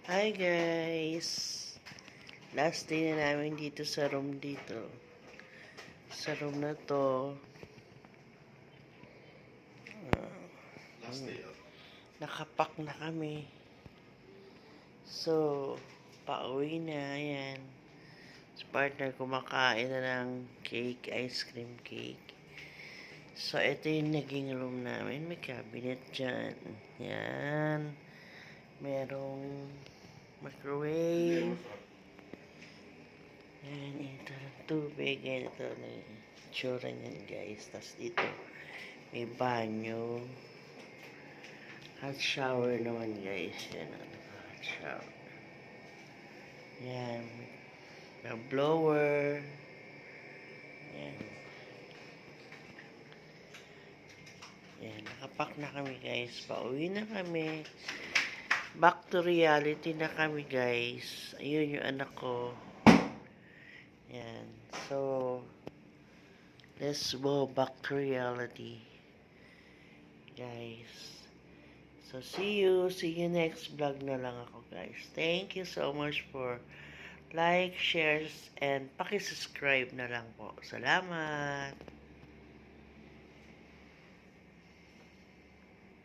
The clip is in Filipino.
Hi guys! Last day na namin dito sa room dito. Sa room na to. Nakapak na kami. So, pauwi na. Ayan. Sa partner kumakain na ng cake, ice cream cake. So, ito yung naging room namin. May cabinet dyan. Yan. Merong microwave. Ayan, ito ng tubig. Ayan, ito na yung itsura niyan, guys. Tapos dito, may banyo. Hot shower naman, guys. Yan, hot shower. Yan. May blower. Yan. Yan, nakapak na kami, guys. Pauwi na kami. Back to reality na kami, guys. Ayun yung anak ko. Yan. So, let's go back to reality. Guys. So, see you. See you next vlog na lang ako, guys. Thank you so much for like, shares, and paki-subscribe na lang po. Salamat!